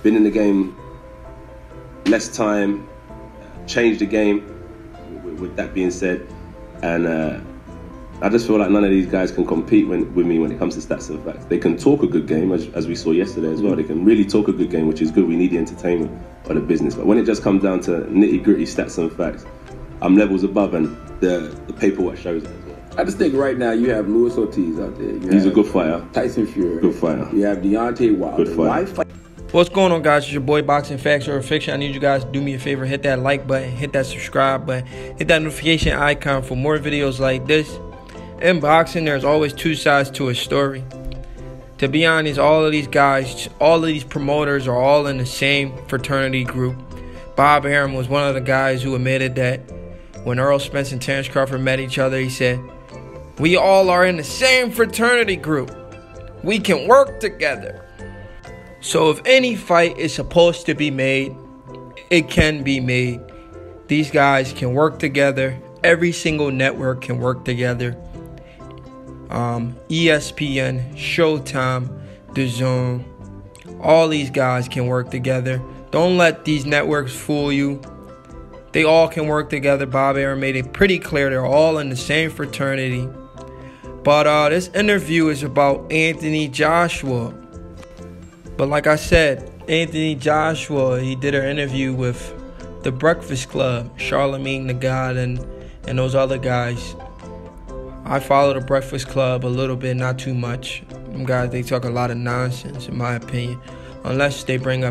Been in the game less time, changed the game, with that being said. And I just feel like none of these guys can compete with me when it comes to stats and facts. They can talk a good game, as we saw yesterday as well. They can really talk a good game, which is good. We need the entertainment of the business. But when it just comes down to nitty-gritty stats and facts, I'm levels above, and the paperwork shows it as well. I just think right now you have Luis Ortiz out there. He's a good fighter. Tyson Fury. Good fighter. You have Deontay Wilder. Good fighter. What's going on, guys? It's your boy Boxing Facts or Fiction. I need you guys to do me a favor. Hit that like button. Hit that subscribe button. Hit that notification icon for more videos like this. In boxing, there's always two sides to a story. To be honest, all of these guys, all of these promoters are all in the same fraternity group. Bob Arum was one of the guys who admitted that when Errol Spence and Terence Crawford met each other, he said, "We all are in the same fraternity group. We can work together." So if any fight is supposed to be made, it can be made. These guys can work together. Every single network can work together. ESPN, Showtime, DAZN, all these guys can work together. Don't let these networks fool you. They all can work together. Bob Arum made it pretty clear they're all in the same fraternity. But this interview is about Anthony Joshua. But like I said, Anthony Joshua, he did an interview with The Breakfast Club, Charlemagne the God, and those other guys. I follow The Breakfast Club a little bit, not too much. Them guys, they talk a lot of nonsense, in my opinion, unless they bring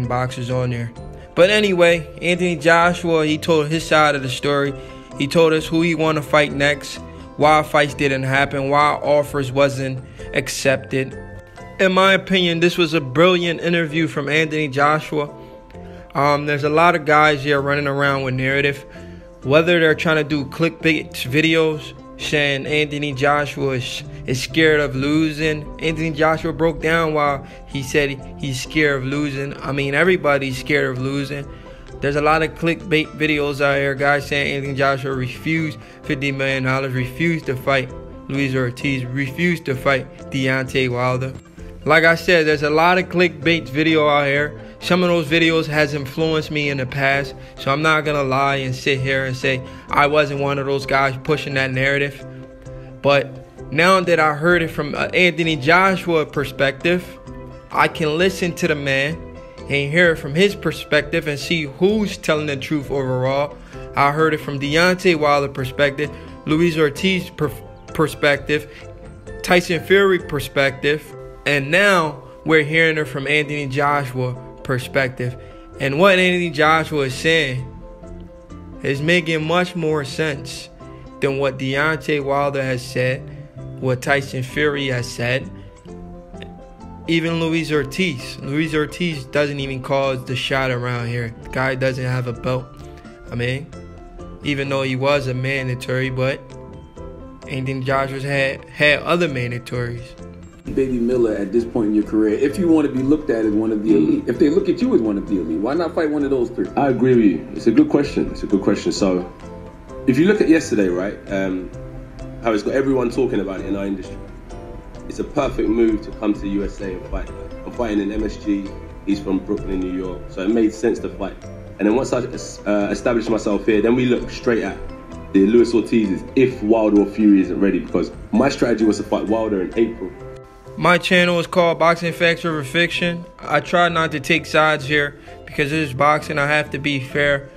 boxers on there. But anyway, Anthony Joshua, he told his side of the story. He told us who he want to fight next, why fights didn't happen, why offers wasn't accepted. In my opinion, this was a brilliant interview from Anthony Joshua. There's a lot of guys here running around with narrative, whether they're trying to do clickbait videos saying Anthony Joshua is scared of losing. Anthony Joshua broke down why he said he's scared of losing. I mean, everybody's scared of losing. There's a lot of clickbait videos out here, guys saying Anthony Joshua refused $50 million, refused to fight Luis Ortiz, refused to fight Deontay Wilder. Like I said, there's a lot of clickbait video out here. Some of those videos has influenced me in the past, so I'm not gonna lie and sit here and say I wasn't one of those guys pushing that narrative. But now that I heard it from Anthony Joshua perspective, I can listen to the man and hear it from his perspective and see who's telling the truth overall. I heard it from Deontay Wilder perspective, Luis Ortiz perspective, Tyson Fury perspective, and now we're hearing it from Anthony Joshua perspective. And what Anthony Joshua is saying is making much more sense than what Deontay Wilder has said, what Tyson Fury has said, even Luis Ortiz. Luis Ortiz doesn't even call the shot around here. The guy doesn't have a belt. I mean, even though he was a mandatory, but Anthony Joshua's had other mandatories. Baby Miller at this point in your career, if you want to be looked at as one of the elite, if they look at you as one of the elite, why not fight one of those three? I agree with you. It's a good question. It's a good question. So, if you look at yesterday, right, how it's got everyone talking about it in our industry, it's a perfect move to come to the USA and fight. I'm fighting in MSG. He's from Brooklyn, New York, so it made sense to fight. And then once I established myself here, then we look straight at the Luis Ortiz's if Wilder or Fury isn't ready, because my strategy was to fight Wilder in April. My channel is called Boxing Facts Over Fiction. I try not to take sides here because this is boxing. I have to be fair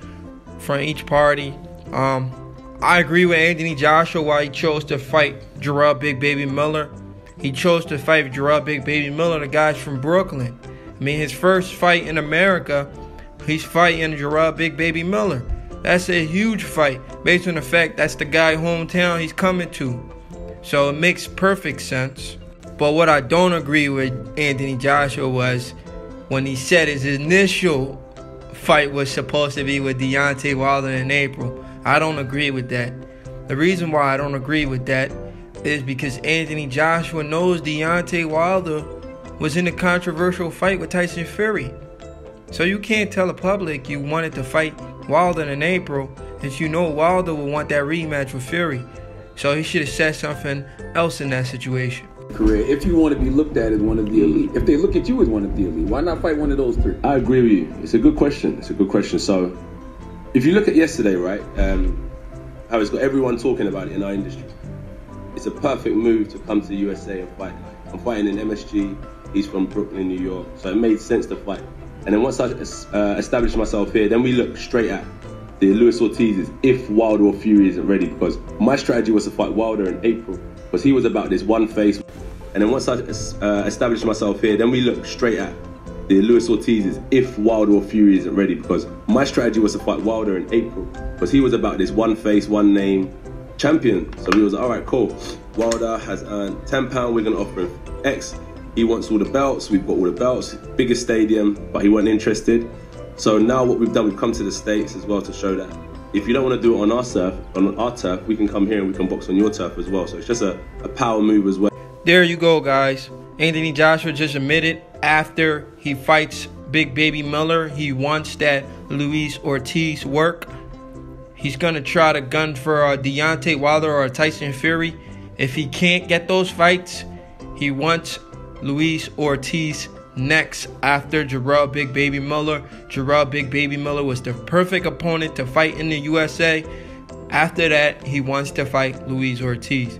from each party. I agree with Anthony Joshua why he chose to fight Gerard Big Baby Miller. He chose to fight Gerard Big Baby Miller, the guy's from Brooklyn. I mean, his first fight in America, he's fighting Gerard Big Baby Miller. That's a huge fight based on the fact that's the guy hometown he's coming to. So it makes perfect sense. But what I don't agree with Anthony Joshua was when he said his initial fight was supposed to be with Deontay Wilder in April. I don't agree with that. The reason why I don't agree with that is because Anthony Joshua knows Deontay Wilder was in a controversial fight with Tyson Fury. So you can't tell the public you wanted to fight Wilder in April if you know Wilder will want that rematch with Fury. So he should have said something else in that situation. career, if you want to be looked at as one of the elite, if they look at you as one of the elite, why not fight one of those three? I agree with you. It's a good question. So, if you look at yesterday, right, how it's got everyone talking about it in our industry, it's a perfect move to come to the USA and fight. I'm fighting in MSG. He's from Brooklyn, New York, so it made sense to fight. And then once I established myself here, then we look straight at the Luis Ortiz's if Wilder or Fury isn't ready, because my strategy was to fight Wilder in April, because he was about this one face. And then once I established myself here, then we look straight at the Luis Ortiz's if Wilder or Fury isn't ready, because my strategy was to fight Wilder in April, because he was about this one face, one name champion. So we was like, all right, cool. Wilder has earned £10, we're gonna offer him X. He wants all the belts, we've got all the belts, biggest stadium, but he wasn't interested. So now what we've done, we've come to the States as well to show that if you don't want to do it on our turf, we can come here and we can box on your turf as well. So it's just a power move as well. There you go, guys. Anthony Joshua just admitted after he fights Big Baby Miller, he wants that Luis Ortiz work. He's going to try to gun for Deontay Wilder or Tyson Fury. If he can't get those fights, he wants Luis Ortiz next after Jarrell Big Baby Miller. Jarrell Big Baby Miller was the perfect opponent to fight in the USA. After that, he wants to fight Luis Ortiz.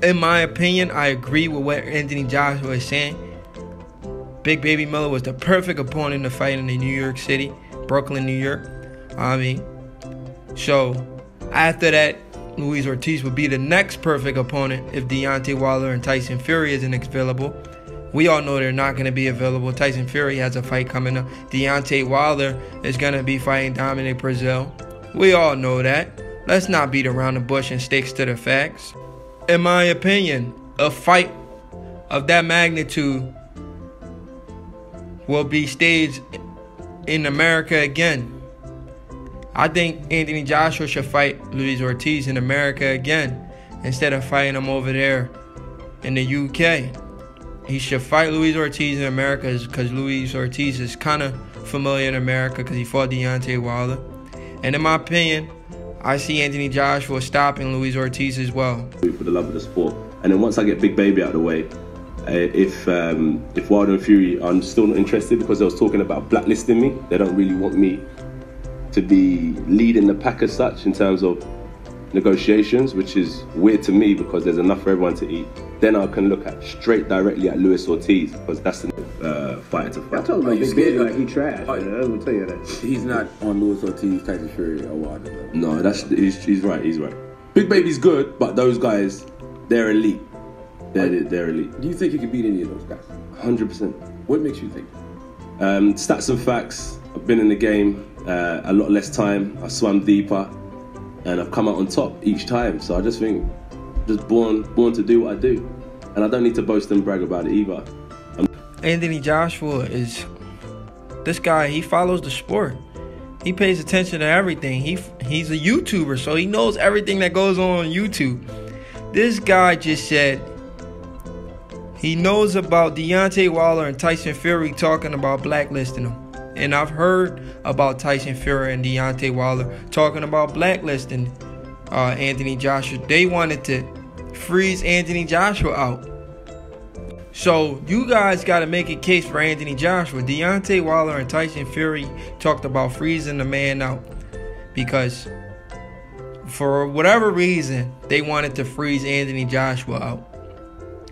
In my opinion, I agree with what Anthony Joshua is saying. Big Baby Miller was the perfect opponent to fight in the New York City, Brooklyn, New York. So after that, Luis Ortiz would be the next perfect opponent if Deontay Wilder and Tyson Fury isn't available. We all know they're not going to be available. Tyson Fury has a fight coming up. Deontay Wilder is going to be fighting Dominic Breazeale. We all know that. Let's not beat around the bush and stick to the facts. In my opinion, a fight of that magnitude will be staged in America again. I think Anthony Joshua should fight Luis Ortiz in America again instead of fighting him over there in the UK. He should fight Luis Ortiz in America because Luis Ortiz is kind of familiar in America because he fought Deontay Wilder. And in my opinion, I see Anthony Joshua stopping Luis Ortiz as well. For the love of the sport. And then once I get Big Baby out of the way, if Wilder and Fury are still not interested because they was talking about blacklisting me, they don't really want me to be leading the pack as such in terms of negotiations, which is weird to me because there's enough for everyone to eat. Then I can look directly at Luis Ortiz because that's the fighter to fight. I told him Big Baby like he trash. I will tell you that. He's not on Luis Ortiz, Tyson Fury, or Wilder level. No, he's right. He's right. Big Baby's good, but those guys, they're elite. They're elite. Do you think you could beat any of those guys? 100%. What makes you think? Stats and facts. I've been in the game a lot less time. I swam deeper, and I've come out on top each time. So I just think, just born to do what I do, and I don't need to boast and brag about it either. Anthony Joshua is this guy. He follows the sport. He pays attention to everything. He's a YouTuber, so he knows everything that goes on YouTube. This guy just said he knows about Deontay Wilder and Tyson Fury talking about blacklisting him. And I've heard about Tyson Fury and Deontay Wilder talking about blacklisting Anthony Joshua. They wanted to freeze Anthony Joshua out. So you guys got to make a case for Anthony Joshua. Deontay Wilder and Tyson Fury talked about freezing the man out because for whatever reason, they wanted to freeze Anthony Joshua out.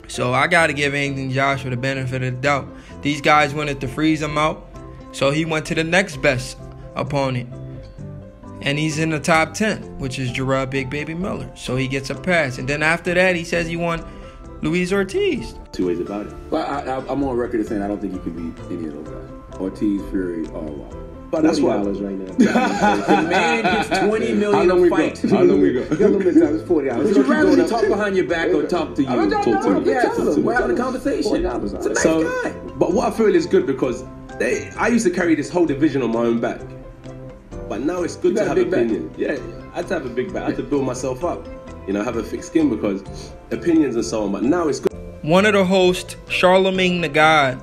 So I got to give Anthony Joshua the benefit of the doubt. These guys wanted to freeze him out. So he went to the next best opponent. And he's in the top 10, which is Jarrell Big Baby Miller. So he gets a pass. And then after that, he says he won Luis Ortiz. Two ways about it. But I'm on record as saying I don't think you can beat any of those guys. Ortiz, Fury, or Wilder. But that's why $40 right now. The man gets $20 million a fight. How long we go? It's $40. Would you rather me talk behind your back or talk to you? Talk to me. Yeah, we're having a conversation. It's a nice guy. But what I feel is good because I used to carry this whole division on my own back. But now it's good to have opinion. Yeah, I had to have a big back. I had to build myself up. Have a thick skin because opinions and so on. But now it's good. One of the hosts, Charlemagne the God,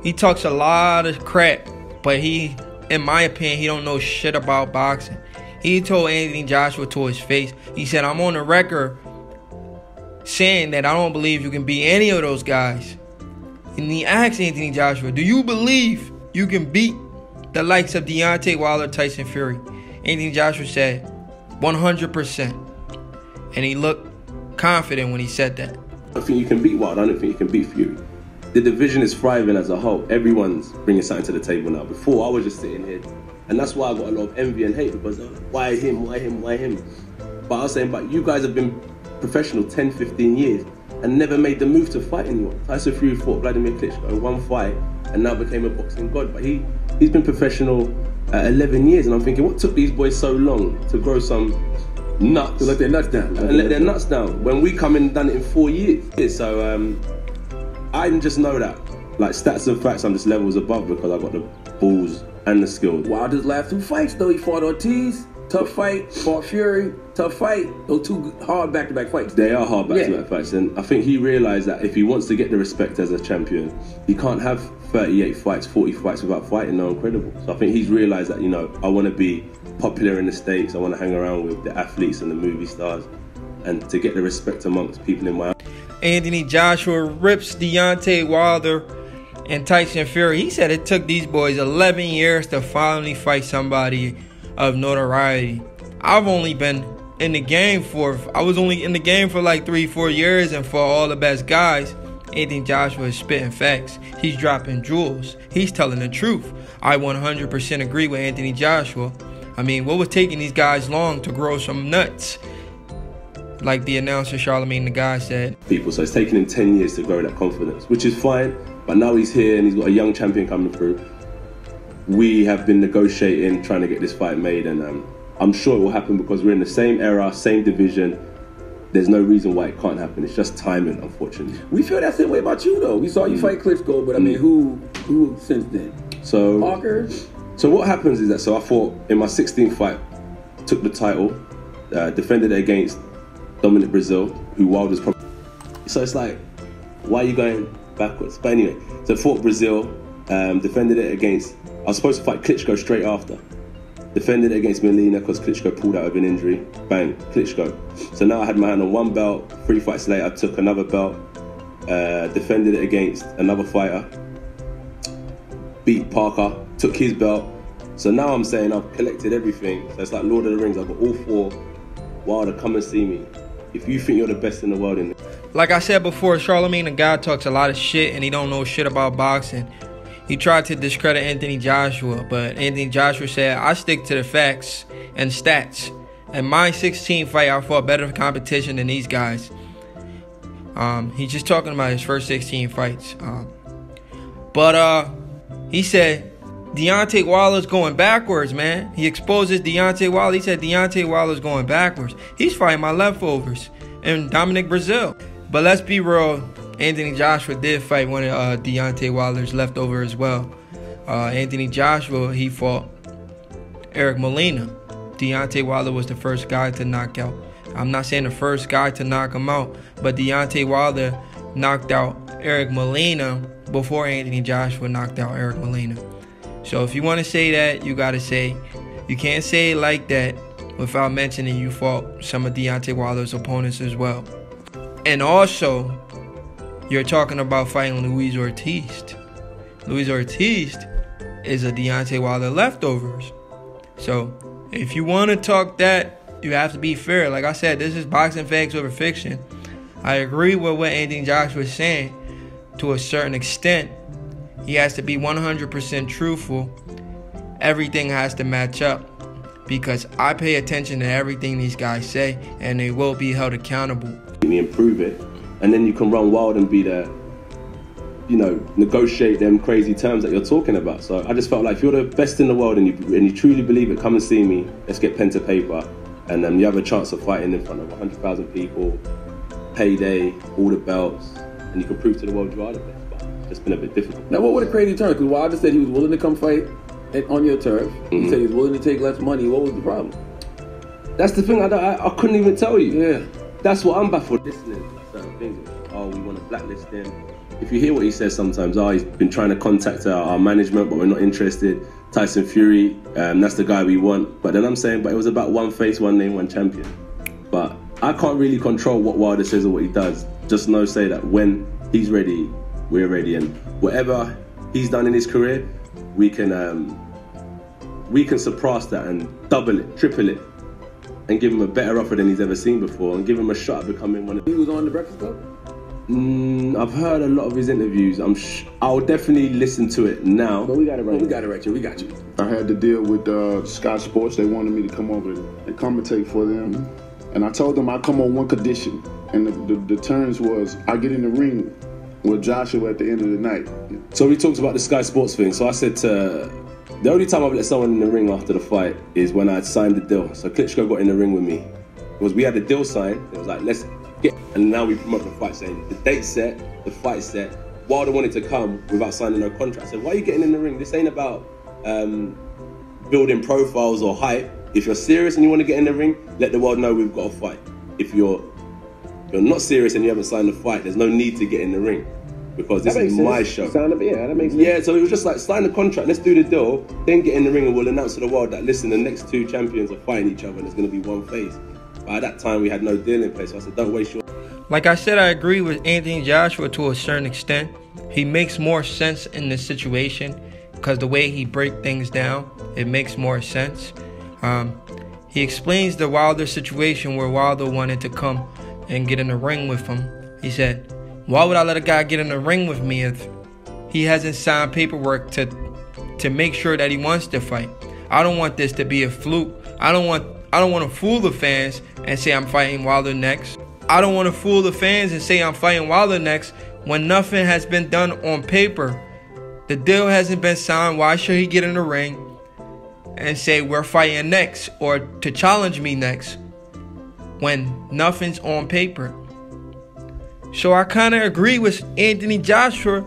he talks a lot of crap, but in my opinion, he don't know shit about boxing. He told Anthony Joshua to his face, he said, I'm on the record saying that I don't believe you can beat any of those guys. And he asked Anthony Joshua, do you believe you can beat the likes of Deontay Wilder, Tyson Fury? Anthony Joshua said 100%. And he looked confident when he said that. I think you can beat Wilder. I don't think you can beat Fury. The division is thriving as a whole. Everyone's bringing something to the table now. Before, I was just sitting here. And that's why I got a lot of envy and hate, because why him, why him, why him? But I was saying, but you guys have been professional 10, 15 years and never made the move to fight anyone. Tyson Fury fought Vladimir Klitschko in one fight and now became a boxing god. But he's been professional 11 years, and I'm thinking, what took these boys so long to grow some nuts? To let their nuts down. And let their nuts down when we come in and done it in 4 years. So I just know that, like, stats and facts, I'm just levels above because I got the balls and the skills. Wilder's last 2 fights, though, he fought Ortiz, tough fight, fought Fury, tough fight. Those 2 hard back-to-back fights. They are hard back-to-back fights, and I think he realised that if he wants to get the respect as a champion, he can't have 38 fights, 40 fights without fighting no one credible. So I think he's realised that, you know, I want to be popular in the States, I want to hang around with the athletes and the movie stars, and to get the respect amongst people in my... Anthony Joshua rips Deontay Wilder and Tyson Fury. He said it took these boys 11 years to finally fight somebody of notoriety. I've only been in the game I was only in the game for like 3-4 years, and for all the best guys, Anthony Joshua is spitting facts. He's dropping jewels. He's telling the truth. I 100% agree with Anthony Joshua. I mean, what was taking these guys long to grow some nuts? Like the announcer Charlemagne the Guy said. So it's taken him 10 years to grow that confidence, which is fine. But now he's here and he's got a young champion coming through. We have been negotiating, trying to get this fight made, and I'm sure it will happen because we're in the same era, same division. There's no reason why it can't happen. It's just timing, unfortunately. We feel that same way about you, though. We saw you fight Klitschko, but I mean, who since then? So Parker? So what happens is that, so I fought in my 16th fight, took the title, defended it against Dominic Breazeale, who Wilder's probably... So it's like, why are you going backwards? But anyway, so fought Breazeale, defended it against... I was supposed to fight Klitschko straight after. Defended it against Molina because Klitschko pulled out of an injury. Bang, Klitschko. So now I had my hand on 1 belt. 3 fights later, I took another belt. Defended it against another fighter. Beat Parker, took his belt. So now I'm saying I've collected everything. So it's like Lord of the Rings. I've got all 4. Wilder, come and see me. If you think you're the best in the world in Like I said before, Charlemagne the Guy talks a lot of shit and he don't know shit about boxing. He tried to discredit Anthony Joshua, but Anthony Joshua said, I stick to the facts and stats. In my 16th fight, I fought better competition than these guys. He's just talking about his first 16 fights. But he said, Deontay Wilder's going backwards, man. He exposes Deontay Wilder. He said Deontay Wilder's going backwards. He's fighting my leftovers and Dominic Breazeale. But let's be real, Anthony Joshua did fight one of Deontay Wilder's leftover as well. Anthony Joshua, he fought Eric Molina. Deontay Wilder was the first guy to knock out. I'm not saying the first guy to knock him out, but Deontay Wilder knocked out Eric Molina before Anthony Joshua knocked out Eric Molina. So if you want to say that, you got to say, you can't say it like that without mentioning you fought some of Deontay Wilder's opponents as well. And also, you're talking about fighting Luis Ortiz. Luis Ortiz is a Deontay Wilder leftovers. So if you want to talk that, you have to be fair. Like I said, this is boxing facts over fiction. I agree with what Anthony Joshua is saying to a certain extent. He has to be 100% truthful. Everything has to match up because I pay attention to everything these guys say and they will be held accountable. Me improve it, and then you can run wild and be there, you know, negotiate them crazy terms that you're talking about. So I just felt like if you're the best in the world and you truly believe it, come and see me. Let's get pen to paper, and then you have a chance of fighting in front of 100,000 people, payday, all the belts, and you can prove to the world you are the best. It's been a bit difficult. Now, what were the crazy terms? Because Wilder said he was willing to come fight on your turf. He said he was willing to take less money. What was the problem? That's the thing. I couldn't even tell you. Yeah. That's what I'm baffled. Listening to certain things. Oh, we want to blacklist him. If you hear what he says sometimes, oh, he's been trying to contact our management, but we're not interested. Tyson Fury, that's the guy we want. But then I'm saying, but it was about one face, one name, one champion. But I can't really control what Wilder says or what he does. Just say that when he's ready, we're ready, and whatever he's done in his career, we can surpass that and double it, triple it, and give him a better offer than he's ever seen before, and give him a shot at becoming one of. He was on the Breakfast Club? I've heard a lot of his interviews. I'll definitely listen to it now. But we got it right. We got it right here. We got you. I had to deal with Sky Sports. They wanted me to come over and commentate for them. And I told them I'd come on one condition. And the terms was I get in the ring with Joshua at the end of the night. So we talked about the Sky Sports thing. So I said the only time I've let someone in the ring after the fight is when I signed the deal. So Klitschko got in the ring with me. Because we had the deal signed. It was like, let's get, and now we promote the fight saying the date's set, the fight's set. Wilder wanted to come without signing no contract. I said, why are you getting in the ring? This ain't about building profiles or hype. If you're serious and you want to get in the ring, let the world know we've got a fight. If you're not serious and you haven't signed the fight, there's no need to get in the ring. Because this is my show. Yeah, that makes sense. Yeah, so it was just like, sign the contract, let's do the deal, then get in the ring and we'll announce to the world that, listen, the next two champions are fighting each other and there's going to be one phase. But at that time, we had no deal in place, so I said, don't waste your... Like I said, I agree with Anthony Joshua to a certain extent. He makes more sense in this situation because the way he breaks things down, it makes more sense. He explains the Wilder situation where Wilder wanted to come and get in the ring with him. He said, why would I let a guy get in the ring with me if he hasn't signed paperwork to make sure that he wants to fight? I don't want this to be a fluke. I don't want to fool the fans and say I'm fighting Wilder next. I don't want to fool the fans and say I'm fighting Wilder next when nothing has been done on paper. The deal hasn't been signed. Why should he get in the ring and say we're fighting next or to challenge me next when nothing's on paper? So I kind of agree with Anthony Joshua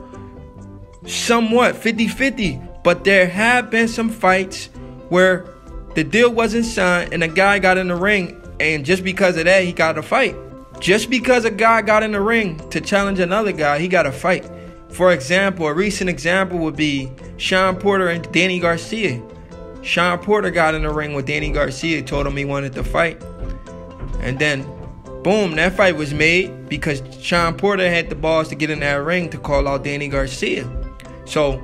somewhat 50-50. But there have been some fights where the deal wasn't signed and a guy got in the ring, and just because of that, he got to fight. Just because a guy got in the ring to challenge another guy, he got to fight. For example, a recent example would be Sean Porter and Danny Garcia. Sean Porter got in the ring with Danny Garcia, told him he wanted to fight. And then, boom, that fight was made because Sean Porter had the balls to get in that ring to call out Danny Garcia. So,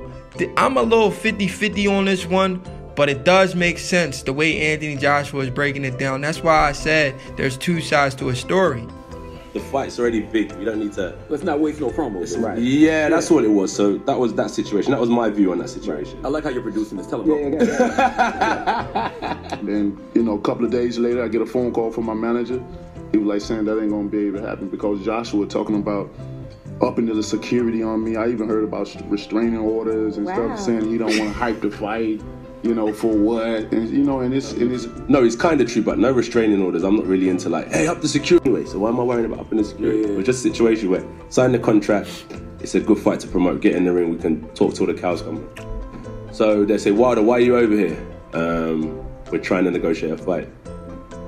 I'm a little 50-50 on this one. But it does make sense the way Anthony Joshua is breaking it down. That's why I said there's two sides to a story. The fight's already big. We don't need to... Let's not waste no promos. Right. Yeah, that's all it was. So that was that situation. That was my view on that situation. I like how you're producing this. Tell them. Then, a couple of days later, I get a phone call from my manager. He was like saying that ain't going to be able to happen because Joshua talking about upping the security on me. I even heard about restraining orders and stuff, saying he don't want to hype the fight. For what? And it's... No, it's kind of true, but no restraining orders. I'm not really into like, hey, up the security. Anyway, so why am I worrying about upping the security? Yeah. It was just a situation where sign the contract, it's a good fight to promote, get in the ring, we can talk till the cows come. So they say, Wilder, why are you over here? We're trying to negotiate a fight.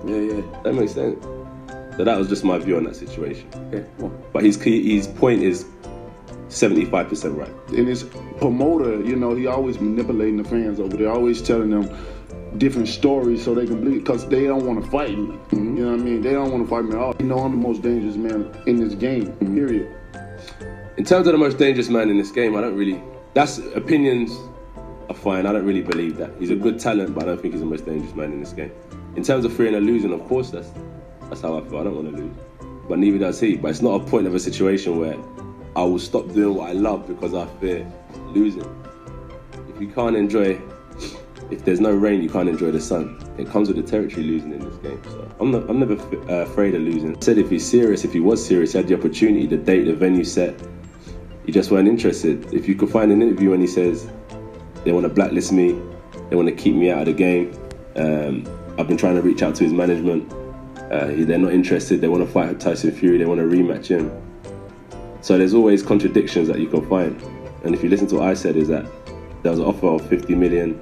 Yeah. That makes sense. So that was just my view on that situation. Okay. Well. But his point is 75% right. And his promoter, he always manipulating the fans over there, always telling them different stories so they can believe, because they don't want to fight me. Mm-hmm. You know what I mean? They don't want to fight me at all. I'm the most dangerous man in this game, period. In terms of the most dangerous man in this game, that's opinions are fine. I don't really believe that. He's a good talent, but I don't think he's the most dangerous man in this game. In terms of fearing or losing, of course, that's how I feel. I don't want to lose. But neither does he. But it's not a point of a situation where I will stop doing what I love because I fear losing. If you can't enjoy, if there's no rain, you can't enjoy the sun. It comes with the territory losing in this game. So I'm never afraid of losing. I said if he was serious, he had the opportunity, the date, the venue set. You just weren't interested. If you could find an interview and he says they want to blacklist me, they want to keep me out of the game. I've been trying to reach out to his management. They're not interested. They want to fight Tyson Fury. They want to rematch him. So there's always contradictions that you can find. And if you listen to what I said, is that there was an offer of 50 million.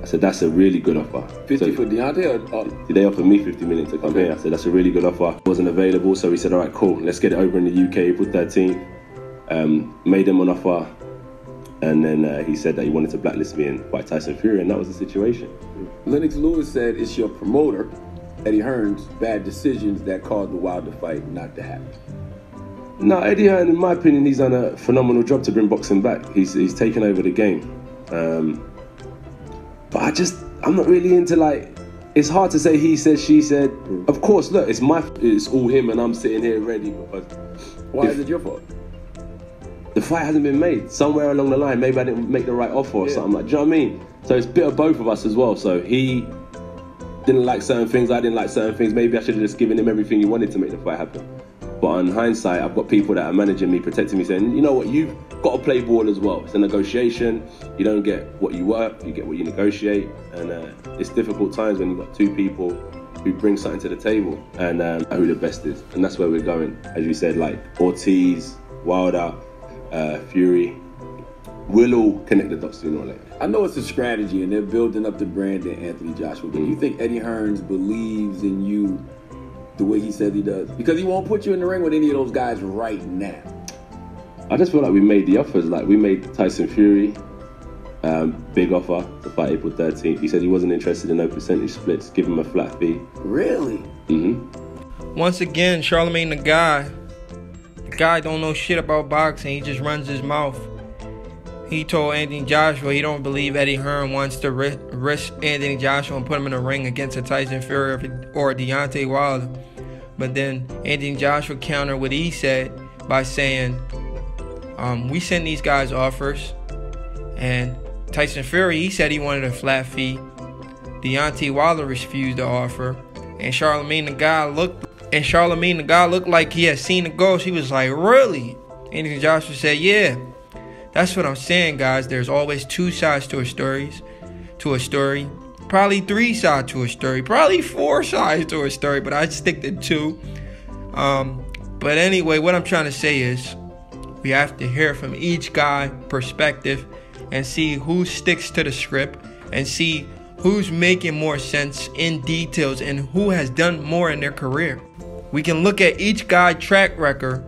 I said, that's a really good offer. 50 for Deontay? Or... They offered me 50 million to come here. I said, that's a really good offer. It wasn't available, so we said, all right, cool. Let's get it over in the UK. April 13th. Made him an offer. And then he said that he wanted to blacklist me and fight Tyson Fury, and that was the situation. Lennox Lewis said it's your promoter Eddie Hearn's bad decisions that caused the Wilder fight not to happen? No, Eddie Hearn, in my opinion, he's done a phenomenal job to bring boxing back. He's taken over the game. But I'm not really into it's hard to say he said, she said. Of course, look, it's all him and I'm sitting here ready because... Why is it your fault? The fight hasn't been made. Somewhere along the line, maybe I didn't make the right offer or something. Do you know what I mean? So it's a bit of both of us as well. So he didn't like certain things, I didn't like certain things. Maybe I should have just given him everything he wanted to make the fight happen. But on hindsight, I've got people that are managing me, protecting me, saying, you know what, you've got to play ball as well. It's a negotiation. You don't get what you work, you get what you negotiate. And it's difficult times when you've got two people who bring something to the table and who the best is. And that's where we're going. As you said, like Ortiz, Wilder, Fury. We'll all connect the dots sooner or later. I know it's a strategy and they're building up the brand in Anthony Joshua. Do you think Eddie Hearn believes in you the way he says he does? Because he won't put you in the ring with any of those guys right now. I just feel like we made the offers. Like we made Tyson Fury, big offer to fight April 13th. He said he wasn't interested in no percentage splits. Give him a flat fee. Really? Mm-hmm. Once again, Charlemagne the guy don't know shit about boxing. He just runs his mouth. He told Anthony Joshua he don't believe Eddie Hearn wants to risk Anthony Joshua and put him in a ring against a Tyson Fury or Deontay Wilder. But then Anthony Joshua countered what he said by saying, we sent these guys offers, and Tyson Fury, he said he wanted a flat fee. Deontay Wilder refused the offer, and Charlemagne the guy looked like he had seen the ghost. He was like, really? Anthony Joshua said, yeah. That's what I'm saying, guys. There's always two sides to a story. Probably three sides to a story. Probably four sides to a story, but I stick to two. But anyway, what I'm trying to say is we have to hear from each guy perspective and see who sticks to the script and see who's making more sense in details and who has done more in their career. We can look at each guy's track record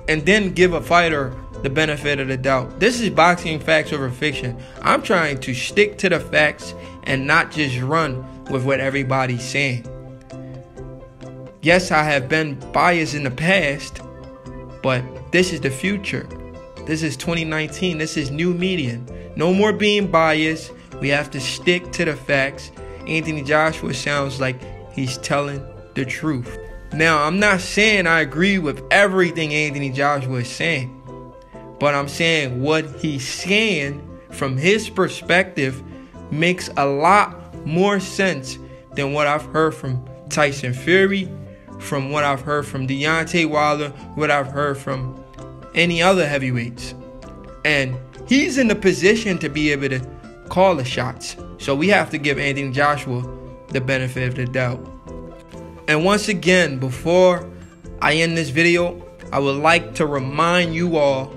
and then give a fighter the benefit of the doubt. This is boxing facts over fiction. I'm trying to stick to the facts and not just run with what everybody's saying. Yes, I have been biased in the past, but this is the future. This is 2019. This is new media. No more being biased. We have to stick to the facts. Anthony Joshua sounds like he's telling the truth. Now, I'm not saying I agree with everything Anthony Joshua is saying, but I'm saying what he's saying from his perspective makes a lot more sense than what I've heard from Tyson Fury, from what I've heard from Deontay Wilder, what I've heard from any other heavyweights. And he's in the position to be able to call the shots. So we have to give Anthony Joshua the benefit of the doubt. And once again, before I end this video, I would like to remind you all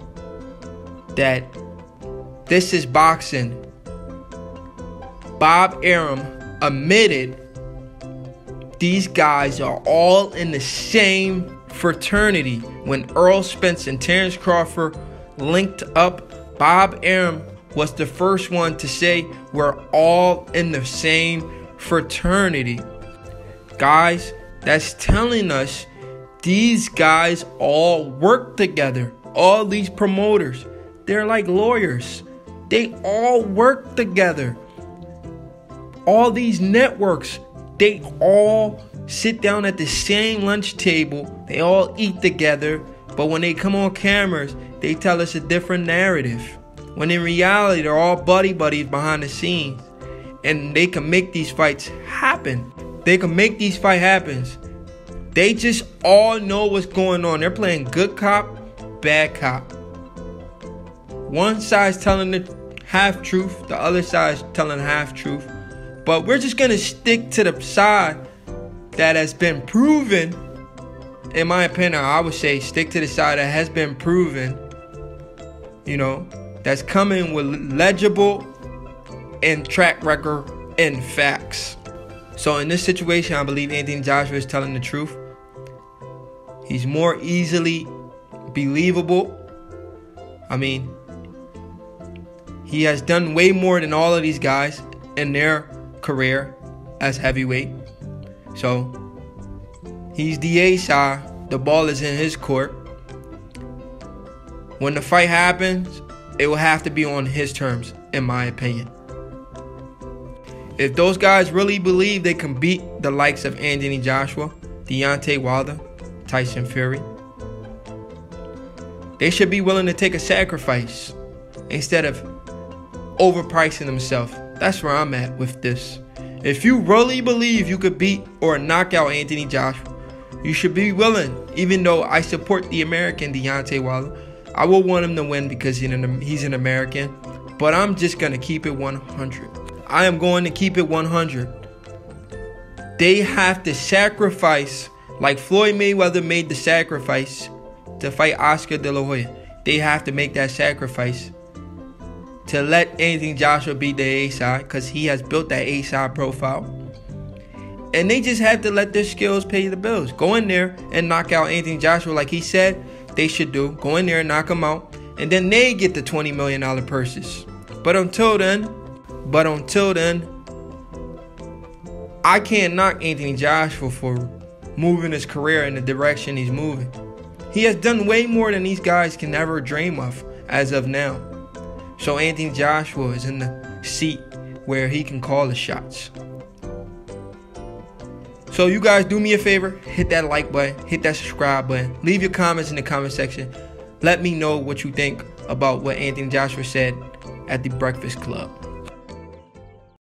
that this is boxing. Bob Arum admitted these guys are all in the same fraternity. When Earl Spence and Terence Crawford linked up, Bob Arum was the first one to say we're all in the same fraternity. Guys, that's telling us these guys all work together. All these promoters, they're like lawyers. They all work together. All these networks, they all sit down at the same lunch table. They all eat together. But when they come on cameras, they tell us a different narrative. When in reality, they're all buddies behind the scenes. And they can make these fights happen. They just all know what's going on. They're playing good cop, bad cop. One side's telling the half truth, the other side's telling half truth. But we're just going to stick to the side that has been proven. In my opinion, I would say stick to the side that has been proven, that's coming with legible and track record and facts. So in this situation, I believe Anthony Joshua is telling the truth. He's more easily believable. I mean, he has done way more than all of these guys in their career as heavyweight. So he's the A-side. The ball is in his court. When the fight happens, it will have to be on his terms, in my opinion. If those guys really believe they can beat the likes of Anthony Joshua, Deontay Wilder, Tyson Fury, they should be willing to take a sacrifice instead of overpricing themselves. That's where I'm at with this. If you really believe you could beat or knock out Anthony Joshua, you should be willing. Even though I support the American Deontay Wilder, I will want him to win because he's an American. But I'm just going to keep it 100. I am going to keep it 100. They have to sacrifice like Floyd Mayweather made the sacrifice to fight Oscar De La Hoya. They have to make that sacrifice to let Anthony Joshua be the A-side because he has built that A-side profile. And they just have to let their skills pay the bills. Go in there and knock out Anthony Joshua like he said they should do. Go in there and knock him out. And then they get the $20 million purses. But until then, I can't knock Anthony Joshua for moving his career in the direction he's moving. He has done way more than these guys can ever dream of as of now. So Anthony Joshua is in the seat where he can call the shots. So you guys do me a favor, hit that like button, hit that subscribe button, leave your comments in the comment section. Let me know what you think about what Anthony Joshua said at the Breakfast Club.